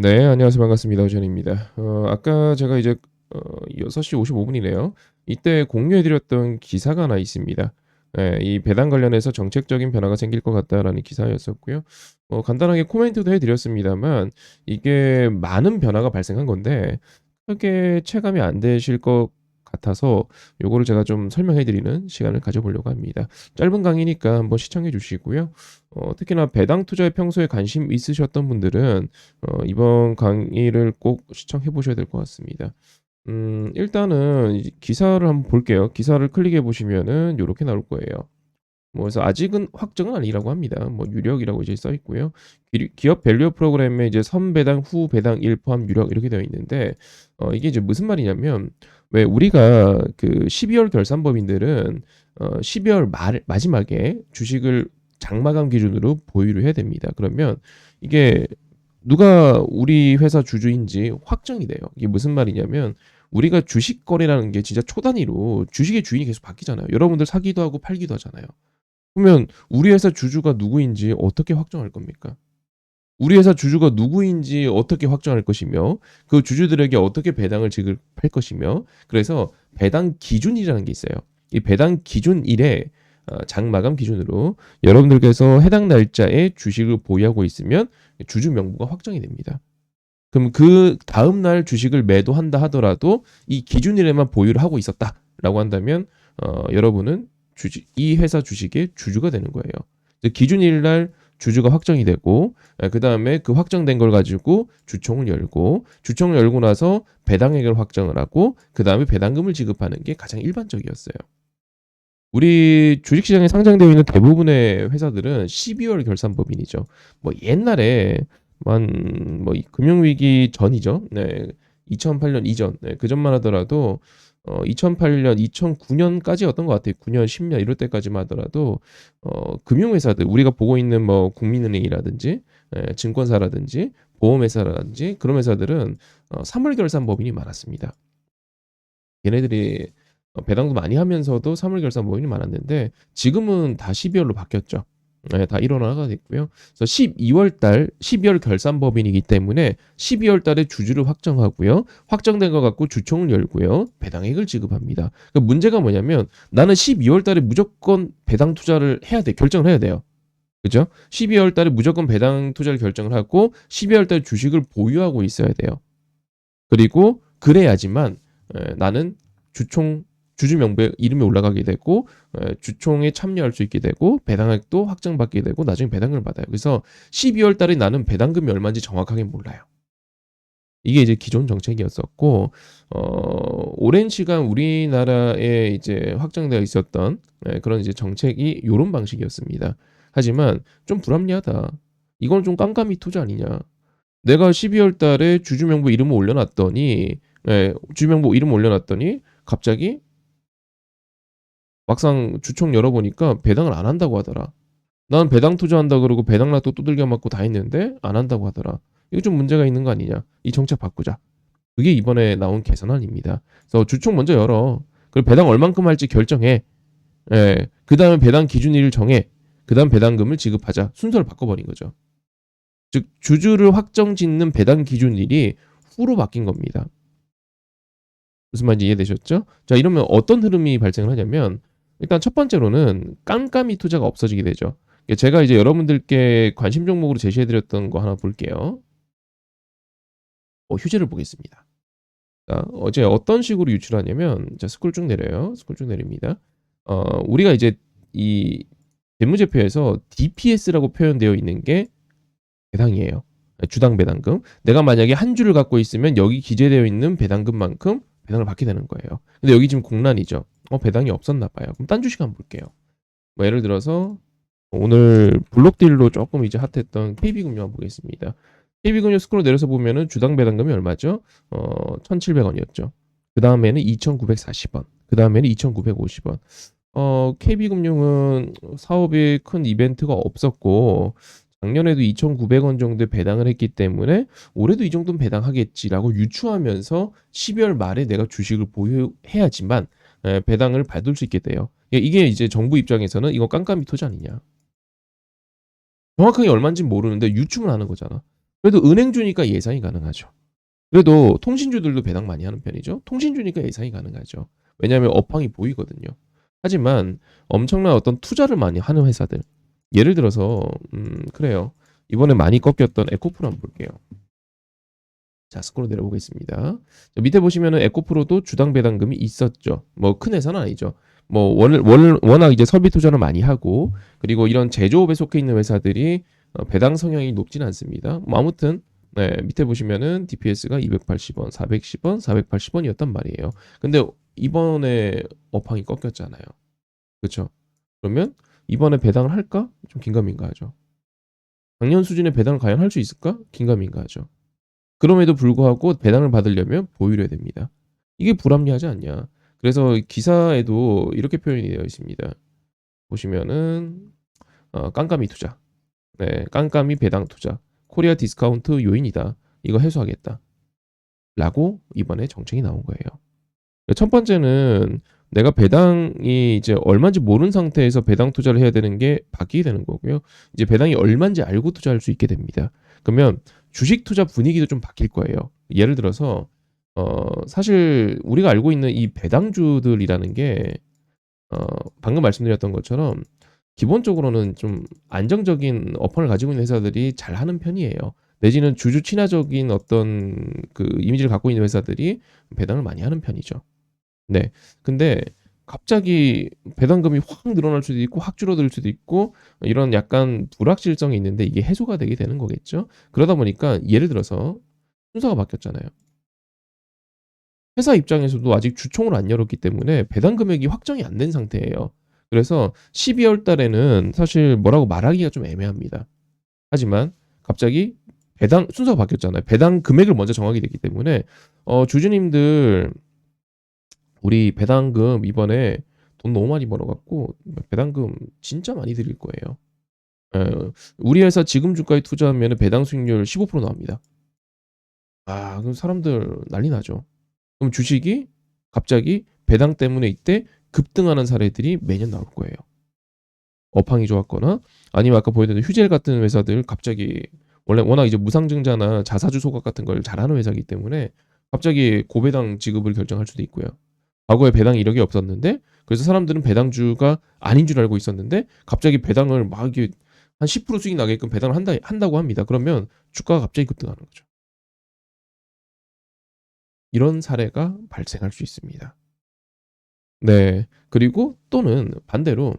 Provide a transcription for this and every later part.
네, 안녕하세요. 반갑습니다. 오전입니다. 아까 제가 이제 6시 55분이네요. 이때 공유해 드렸던 기사가 하나 있습니다. 예, 이 배당 관련해서 정책적인 변화가 생길 것 같다라는 기사였었고요. 간단하게 코멘트도 해 드렸습니다만 이게 많은 변화가 발생한 건데 크게 체감이 안 되실 것 같아서 요거를 제가 좀 설명해 드리는 시간을 가져 보려고 합니다. 짧은 강의니까 한번 시청해 주시고요. 특히나 배당 투자에 평소에 관심 있으셨던 분들은 이번 강의를 꼭 시청해 보셔야 될 것 같습니다. 일단은 이 기사를 한번 볼게요. 기사를 클릭해 보시면은 요렇게 나올 거예요. 뭐 그래서 아직은 확정은 아니라고 합니다. 뭐 유력이라고 이제 써 있고요. 기업 밸류 프로그램에 이제 선배당, 후배당 1 포함 유력 이렇게 되어 있는데 이게 이제 무슨 말이냐면 왜 우리가 그 12월 결산법인들은 12월 말 마지막에 주식을 장마감 기준으로 보유를 해야 됩니다. 그러면 이게 누가 우리 회사 주주인지 확정이 돼요. 이게 무슨 말이냐면 우리가 주식 거래라는 게 진짜 초 단위로 주식의 주인이 계속 바뀌잖아요. 여러분들 사기도 하고 팔기도 하잖아요. 그러면 우리 회사 주주가 누구인지 어떻게 확정할 겁니까? 우리 회사 주주가 누구인지 어떻게 확정할 것이며 그 주주들에게 어떻게 배당을 지급할 것이며 그래서 배당 기준이라는 게 있어요. 이 배당 기준일에 장마감 기준으로 여러분들께서 해당 날짜에 주식을 보유하고 있으면 주주 명부가 확정이 됩니다. 그럼 그 다음 날 주식을 매도한다 하더라도 이 기준일에만 보유를 하고 있었다라고 한다면 여러분은 이 회사 주식의 주주가 되는 거예요. 기준일 날 주주가 확정이 되고 그 다음에 그 확정된 걸 가지고 주총을 열고 나서 배당액을 확정을 하고 그 다음에 배당금을 지급하는 게 가장 일반적이었어요. 우리 주식시장에 상장되어 있는 대부분의 회사들은 12월 결산법인이죠. 뭐 옛날에 뭐 금융위기 전이죠. 네. 2008년 이전. 네. 그전만 하더라도 2008년, 2009년까지였던 것 같아요. 9년, 10년 이럴 때까지만 하더라도 금융회사들 우리가 보고 있는 뭐 국민은행이라든지 증권사라든지 보험회사라든지 그런 회사들은 3월 결산법인이 많았습니다. 얘네들이 배당도 많이 하면서도 3월 결산 모임이 많았는데 지금은 다 12월로 바뀌었죠. 네, 다 일원화가 됐고요. 그래서 12월 결산 법인이기 때문에 12월 달에 주주를 확정하고요. 확정된 것 갖고 주총을 열고요. 배당액을 지급합니다. 그러니까 문제가 뭐냐면 나는 12월 달에 무조건 배당 투자를 해야 돼. 결정을 해야 돼요. 그죠? 12월 달에 무조건 배당 투자를 결정을 하고 12월 달에 주식을 보유하고 있어야 돼요. 그리고 그래야지만 나는 주총 주주 명부에 이름이 올라가게 되고 주총에 참여할 수 있게 되고 배당액도 확정받게 되고 나중에 배당금을 받아요. 그래서 12월 달에 나는 배당금이 얼마인지 정확하게 몰라요. 이게 이제 기존 정책이었었고 오랜 시간 우리나라에 이제 확정되어 있었던 그런 이제 정책이 요런 방식이었습니다. 하지만 좀 불합리하다. 이건 좀 깜깜이 투자 아니냐. 내가 12월 달에 주주명부 이름을 올려놨더니 주주명부 이름 올려놨더니 갑자기 막상 주총 열어보니까 배당을 안 한다고 하더라. 나는 배당 투자한다 그러고 배당락도 두들겨 맞고 다 했는데 안 한다고 하더라. 이거 좀 문제가 있는 거 아니냐. 이 정책 바꾸자. 그게 이번에 나온 개선안입니다. 그래서 주총 먼저 열어. 그리고 배당 얼만큼 할지 결정해. 그 다음에 배당 기준일을 정해. 그 다음 배당금을 지급하자. 순서를 바꿔버린 거죠. 즉 주주를 확정 짓는 배당 기준일이 후로 바뀐 겁니다. 무슨 말인지 이해되셨죠? 자, 이러면 어떤 흐름이 발생을 하냐면 일단 첫 번째로는 깜깜이 투자가 없어지게 되죠. 제가 이제 여러분들께 관심 종목으로 제시해 드렸던 거 하나 볼게요. 휴지를 보겠습니다. 자, 어제 어떤 식으로 유출하냐면 자, 스크롤 쭉 내려요. 스크롤 쭉 내립니다. 우리가 이제 이 재무제표에서 DPS라고 표현되어 있는 게 배당이에요. 주당 배당금. 내가 만약에 한 주를 갖고 있으면 여기 기재되어 있는 배당금만큼 배당을 받게 되는 거예요. 근데 여기 지금 공란이죠. 배당이 없었나 봐요. 그럼 딴 주식 한번 볼게요. 뭐 예를 들어서 오늘 블록딜로 조금 이제 핫했던 KB금융 한번 보겠습니다. KB금융 스크롤 내려서 보면은 주당 배당금이 얼마죠? 1,700원이었죠. 그 다음에는 2,940원. 그 다음에는 2,950원. KB금융은 사업에 큰 이벤트가 없었고 작년에도 2,900원 정도 배당을 했기 때문에 올해도 이 정도는 배당하겠지라고 유추하면서 12월 말에 내가 주식을 보유해야지만 배당을 받을 수 있게 돼요. 이게 이제 정부 입장에서는 이거 깜깜이 투자 아니냐. 정확하게 얼마인지 모르는데 유추만 하는 거잖아. 그래도 은행주니까 예상이 가능하죠. 그래도 통신주들도 배당 많이 하는 편이죠. 통신주니까 예상이 가능하죠. 왜냐하면 업황이 보이거든요. 하지만 엄청난 어떤 투자를 많이 하는 회사들, 예를 들어서 그래요. 이번에 많이 꺾였던 에코프로 한번 볼게요. 자, 스크롤 내려보겠습니다. 자, 밑에 보시면은 에코프로도 주당 배당금이 있었죠. 뭐 큰 회사는 아니죠. 뭐 워낙 이제 설비 투자를 많이 하고, 그리고 이런 제조업에 속해 있는 회사들이 배당 성향이 높진 않습니다. 뭐 아무튼 네, 밑에 보시면은 DPS가 280원, 410원, 480원이었단 말이에요. 근데 이번에 업황이 꺾였잖아요. 그렇죠? 그러면 이번에 배당을 할까? 좀 긴가민가하죠. 작년 수준의 배당을 과연 할 수 있을까? 긴가민가하죠. 그럼에도 불구하고 배당을 받으려면 보유를 해야 됩니다. 이게 불합리하지 않냐. 그래서 기사에도 이렇게 표현이 되어 있습니다. 보시면은 깜깜이 투자. 네, 깜깜이 배당 투자. 코리아 디스카운트 요인이다. 이거 해소하겠다. 라고 이번에 정책이 나온 거예요. 첫 번째는 내가 배당이 이제 얼마인지 모르는 상태에서 배당 투자를 해야 되는 게 바뀌게 되는 거고요. 이제 배당이 얼마인지 알고 투자할 수 있게 됩니다. 그러면 주식 투자 분위기도 좀 바뀔 거예요. 예를 들어서 사실 우리가 알고 있는 이 배당주들이라는 게 방금 말씀드렸던 것처럼 기본적으로는 좀 안정적인 업황을 가지고 있는 회사들이 잘하는 편이에요. 내지는 주주 친화적인 어떤 그 이미지를 갖고 있는 회사들이 배당을 많이 하는 편이죠. 네. 근데 갑자기 배당금이 확 늘어날 수도 있고 확 줄어들 수도 있고 이런 약간 불확실성이 있는데 이게 해소가 되게 되는 거겠죠. 그러다 보니까 예를 들어서 순서가 바뀌었잖아요. 회사 입장에서도 아직 주총을 안 열었기 때문에 배당 금액이 확정이 안 된 상태예요. 그래서 12월 달에는 사실 뭐라고 말하기가 좀 애매합니다. 하지만 갑자기 배당 순서가 바뀌었잖아요. 배당 금액을 먼저 정하게 됐기 때문에 주주님들 우리 배당금 이번에 돈 너무 많이 벌어갖고 배당금 진짜 많이 드릴 거예요. 우리 회사 지금 주가에 투자하면 배당 수익률 15% 나옵니다. 아, 그럼 사람들 난리 나죠. 그럼 주식이 갑자기 배당 때문에 이때 급등하는 사례들이 매년 나올 거예요. 업황이 좋았거나 아니면 아까 보여드린 휴젤 같은 회사들 갑자기 원래 워낙 이제 무상증자나 자사주 소각 같은 걸 잘하는 회사이기 때문에 갑자기 고배당 지급을 결정할 수도 있고요. 과거에 배당 이력이 없었는데 그래서 사람들은 배당주가 아닌 줄 알고 있었는데 갑자기 배당을 막 이게 한 10% 수익 나게끔 배당을 한다고 합니다. 그러면 주가가 갑자기 급등하는 거죠. 이런 사례가 발생할 수 있습니다. 네. 그리고 또는 반대로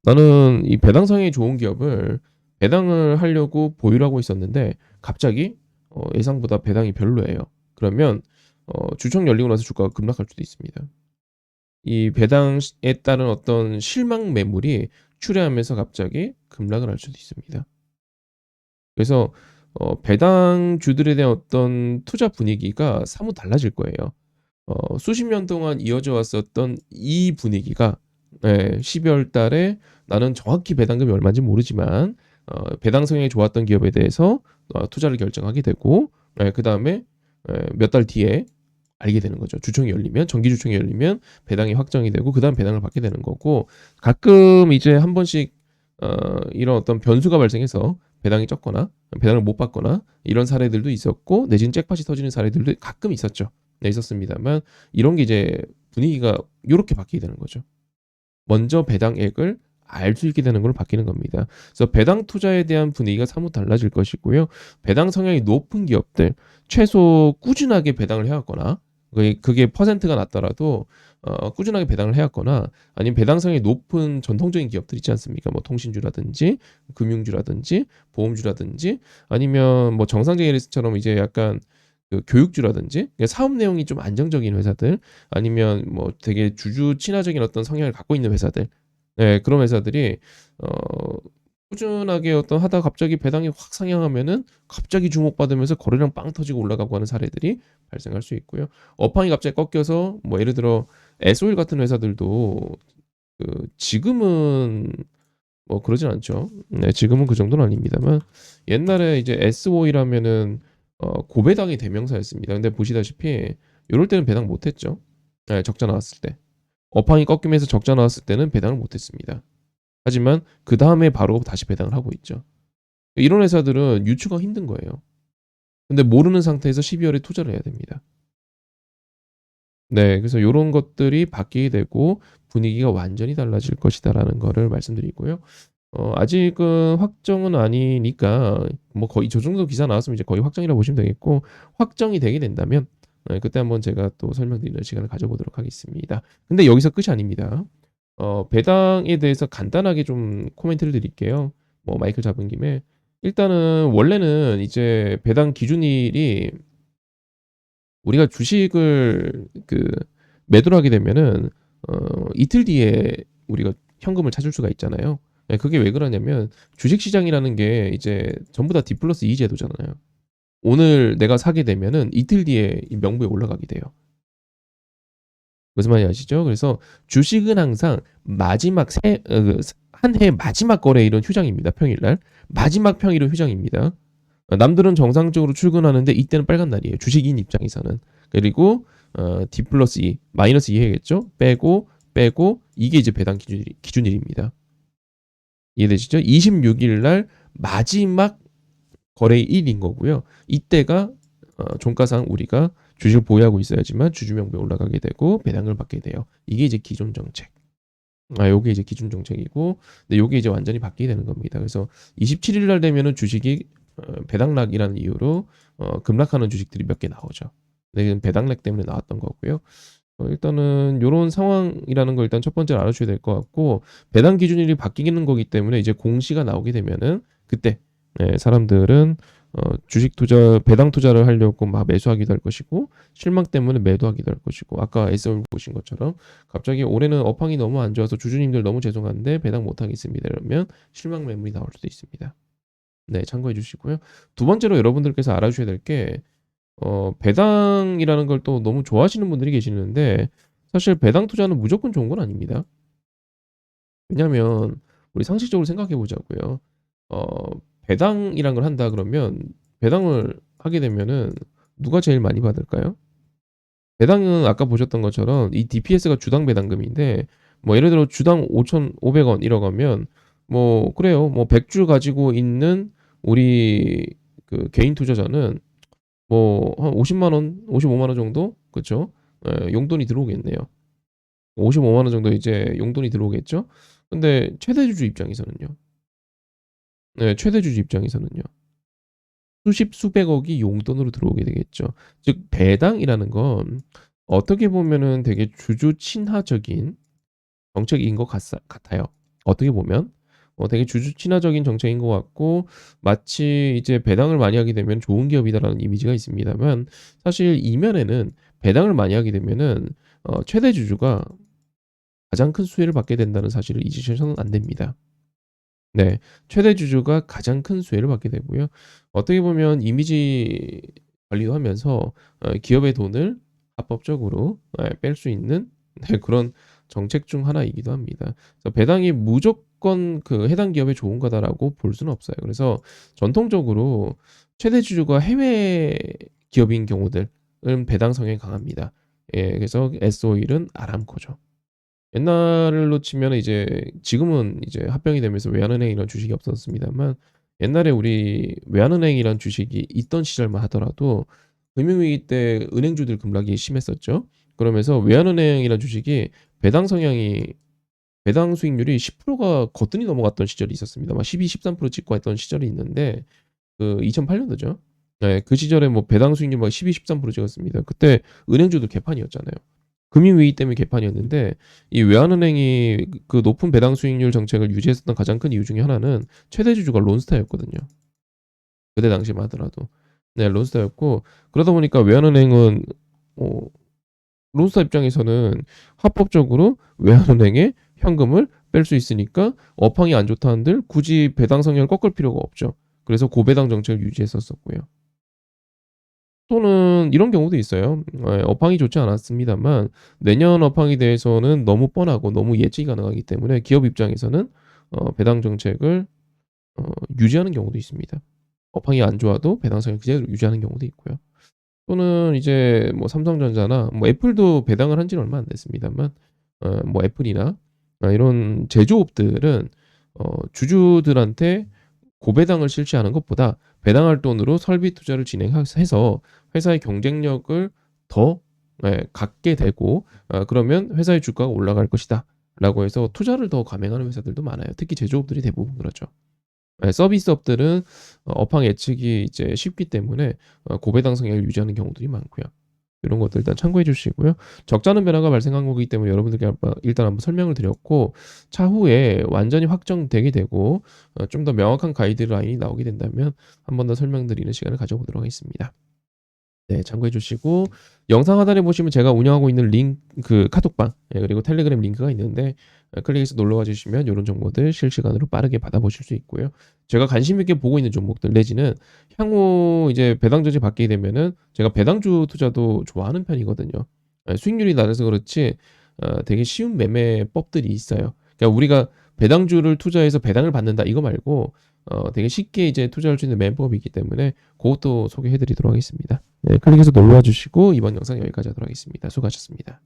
나는 이 배당 성향이 좋은 기업을 배당을 하려고 보유를 하고 있었는데 갑자기 예상보다 배당이 별로예요. 그러면 주총 열리고 나서 주가가 급락할 수도 있습니다. 이 배당에 따른 어떤 실망 매물이 출회하면서 갑자기 급락을 할 수도 있습니다. 그래서 배당주들에 대한 어떤 투자 분위기가 사뭇 달라질 거예요. 수십 년 동안 이어져 왔었던 이 분위기가 12월 달에 나는 정확히 배당금이 얼마인지 모르지만 배당 성향이 좋았던 기업에 대해서 투자를 결정하게 되고 그다음에 몇 달 뒤에 알게 되는 거죠. 주총이 열리면 정기 주총이 열리면 배당이 확정이 되고 그다음 배당을 받게 되는 거고 가끔 이제 한 번씩 이런 어떤 변수가 발생해서 배당이 적거나 배당을 못 받거나 이런 사례들도 있었고 내지는 잭팟이 터지는 사례들도 가끔 있었죠. 네, 있었습니다만 이런 게 이제 분위기가 요렇게 바뀌게 되는 거죠. 먼저 배당액을 알 수 있게 되는 걸로 바뀌는 겁니다. 그래서 배당 투자에 대한 분위기가 사뭇 달라질 것이고요. 배당 성향이 높은 기업들 최소 꾸준하게 배당을 해왔거나 그게 퍼센트가 낮더라도 꾸준하게 배당을 해왔거나 아니면 배당성이 높은 전통적인 기업들 있지 않습니까? 뭐 통신주라든지 금융주라든지 보험주라든지 아니면 뭐 정상적인 리스트처럼 이제 약간 그 교육주라든지 그러니까 사업 내용이 좀 안정적인 회사들 아니면 뭐 되게 주주 친화적인 어떤 성향을 갖고 있는 회사들 네, 그런 회사들이 어 꾸준하게 어떤 하다가 갑자기 배당이 확 상향하면은 갑자기 주목받으면서 거래량 빵 터지고 올라가고 하는 사례들이 발생할 수 있고요. 업황이 갑자기 꺾여서 뭐 예를 들어 에스오일 같은 회사들도 그 지금은 뭐 그러진 않죠. 네, 지금은 그 정도는 아닙니다만 옛날에 이제 에스오일 하면은 고배당이 대명사였습니다. 근데 보시다시피 요럴 때는 배당 못 했죠. 네, 적자 나왔을 때. 업황이 꺾이면서 적자 나왔을 때는 배당을 못 했습니다. 하지만 그다음에 바로 다시 배당을 하고 있죠. 이런 회사들은 유추가 힘든 거예요. 근데 모르는 상태에서 12월에 투자를 해야 됩니다. 네. 그래서 요런 것들이 바뀌게 되고 분위기가 완전히 달라질 것이다라는 거를 말씀드리고요. 아직은 확정은 아니니까 뭐 거의 저 정도 기사 나왔으면 이제 거의 확정이라고 보시면 되겠고, 확정이 되게 된다면 그때 한번 제가 또 설명드리는 시간을 가져보도록 하겠습니다. 근데 여기서 끝이 아닙니다. 배당에 대해서 간단하게 좀 코멘트를 드릴게요. 뭐 마이크를 잡은 김에. 일단은 원래는 이제 배당 기준일이 우리가 주식을 매도를 하게 되면은 이틀 뒤에 우리가 현금을 찾을 수가 있잖아요. 예, 그게 왜 그러냐면 주식 시장이라는 게 이제 전부 다 D+2 제도잖아요. 오늘 내가 사게 되면은 이틀 뒤에 이 명부에 올라가게 돼요. 무슨 말인지 아시죠? 그래서 주식은 항상 마지막 한 해 마지막 거래일은 휴장입니다. 평일날. 마지막 평일은 휴장입니다. 남들은 정상적으로 출근하는데 이때는 빨간 날이에요. 주식인 입장에서는. 그리고 D 플러스 2, 마이너스 2 해야겠죠? 빼고 이게 이제 배당 기준일입니다. 이해되시죠? 26일 날 마지막 거래일인 거고요. 이때가 종가상 우리가 주식을 보유하고 있어야지만 주주명부에 올라가게 되고 배당을 받게 돼요. 이게 이제 기존 정책. 요게 이제 기준 정책이고, 근데 요게 이제 완전히 바뀌게 되는 겁니다. 그래서 27일 날 되면은 주식이 배당락이라는 이유로 급락하는 주식들이 몇 개 나오죠. 근데 이건 배당락 때문에 나왔던 거고요. 일단은 요런 상황이라는 걸 일단 첫 번째로 알아주셔야 될 것 같고, 배당 기준일이 바뀌는 거기 때문에 이제 공시가 나오게 되면은 그때 사람들은 주식 투자, 배당 투자를 하려고 막 매수하기도 할 것이고, 실망 때문에 매도하기도 할 것이고, 아까 SOL 보신 것처럼 갑자기 올해는 업황이 너무 안 좋아서 주주님들 너무 죄송한데 배당 못 하겠습니다. 이러면 실망 매물이 나올 수도 있습니다. 네, 참고해 주시고요. 두 번째로 여러분들께서 알아주셔야 될 게 배당이라는 걸 또 너무 좋아하시는 분들이 계시는데, 사실 배당 투자는 무조건 좋은 건 아닙니다. 왜냐하면 우리 상식적으로 생각해 보자고요. 배당이란 걸 한다 그러면 배당을 하게 되면은 누가 제일 많이 받을까요? 배당은 아까 보셨던 것처럼 이 DPS가 주당 배당금인데, 뭐 예를 들어 주당 5,500원 이라고 하면 뭐 그래요. 뭐 100주 가지고 있는 우리 개인 투자자는 뭐 한 50만 원, 55만 원 정도? 그쵸? 용돈이 들어오겠네요. 55만 원 정도 이제 용돈이 들어오겠죠? 근데 최대 주주 입장에서는요. 네, 최대 주주 입장에서는요. 수십 수백억이 용돈으로 들어오게 되겠죠. 즉 배당이라는 건 어떻게 보면은 되게 주주 친화적인 정책인 것 같아요. 어떻게 보면 되게 주주 친화적인 정책인 것 같고, 마치 이제 배당을 많이 하게 되면 좋은 기업이다라는 이미지가 있습니다만, 사실 이면에는 배당을 많이 하게 되면은 최대 주주가 가장 큰 수혜를 받게 된다는 사실을 잊으셔서는 안 됩니다. 네. 최대 주주가 가장 큰 수혜를 받게 되고요. 어떻게 보면 이미지 관리도 하면서 기업의 돈을 합법적으로 뺄 수 있는 그런 정책 중 하나이기도 합니다. 그래서 배당이 무조건 해당 기업에 좋은 거다라고 볼 수는 없어요. 그래서 전통적으로 최대 주주가 해외 기업인 경우들은 배당 성향이 강합니다. 예, 그래서 S-오일은 아람코죠. 옛날로 치면은 이제 지금은 이제 합병이 되면서 외환은행이라는 주식이 없었습니다만, 옛날에 우리 외환은행이라는 주식이 있던 시절만 하더라도 금융위기 때 은행주들 급락이 심했었죠. 그러면서 외환은행이라는 주식이 배당 성향이 배당 수익률이 10%가 거뜬히 넘어갔던 시절이 있었습니다. 막 12, 13% 찍고 했던 시절이 있는데 2008년도죠. 네, 그 시절에 뭐 배당 수익률 막 12, 13% 찍었습니다. 그때 은행주도 개판이었잖아요. 금융위기 때문에 개판이었는데, 이 외환은행이 그 높은 배당 수익률 정책을 유지했었던 가장 큰 이유 중에 하나는 최대 주주가 론스타였거든요. 그때 당시만 하더라도. 네, 론스타였고, 그러다 보니까 외환은행은 어, 론스타 입장에서는 합법적으로 외환은행에 현금을 뺄 수 있으니까 업황이 안 좋다 한들 굳이 배당 성향을 꺾을 필요가 없죠. 그래서 고배당 정책을 유지했었었고요. 또는 이런 경우도 있어요. 업황이 좋지 않았습니다만 내년 업황에 대해서는 너무 뻔하고 너무 예측이 가능하기 때문에 기업 입장에서는 배당 정책을 유지하는 경우도 있습니다. 업황이 안 좋아도 배당 성향을 그대로 유지하는 경우도 있고요. 또는 이제 뭐 삼성전자나 뭐 애플도 배당을 한 지는 얼마 안 됐습니다만, 뭐 애플이나 이런 제조업들은 주주들한테 고배당을 실시하는 것보다 배당할 돈으로 설비 투자를 진행해서 회사의 경쟁력을 더 갖게 되고 그러면 회사의 주가가 올라갈 것이다 라고 해서 투자를 더 감행하는 회사들도 많아요. 특히 제조업들이 대부분 그렇죠. 서비스업들은 업황 예측이 이제 쉽기 때문에 고배당 성향을 유지하는 경우들이 많고요. 이런 것들 일단 참고해 주시고요. 적자는 변화가 발생한 거기 때문에 여러분들께 일단 한번 설명을 드렸고 차후에 완전히 확정되게 되고 좀 더 명확한 가이드라인이 나오게 된다면 한 번 더 설명드리는 시간을 가져보도록 하겠습니다. 네, 참고해 주시고 영상 하단에 보시면 제가 운영하고 있는 링크 카톡방 그리고 텔레그램 링크가 있는데 클릭해서 놀러와 주시면 이런 정보들 실시간으로 빠르게 받아보실 수 있고요. 제가 관심 있게 보고 있는 종목들 내지는 향후 이제 배당 조치 받게 되면은 제가 배당주 투자도 좋아하는 편이거든요. 수익률이 낮아서 그렇지 되게 쉬운 매매법들이 있어요. 그러니까 우리가 배당주를 투자해서 배당을 받는다 이거 말고 되게 쉽게 이제 투자할 수 있는 매매법이 있기 때문에 그것도 소개해 드리도록 하겠습니다. 네, 클릭해서 놀러와 주시고 이번 영상 여기까지 하도록 하겠습니다. 수고하셨습니다.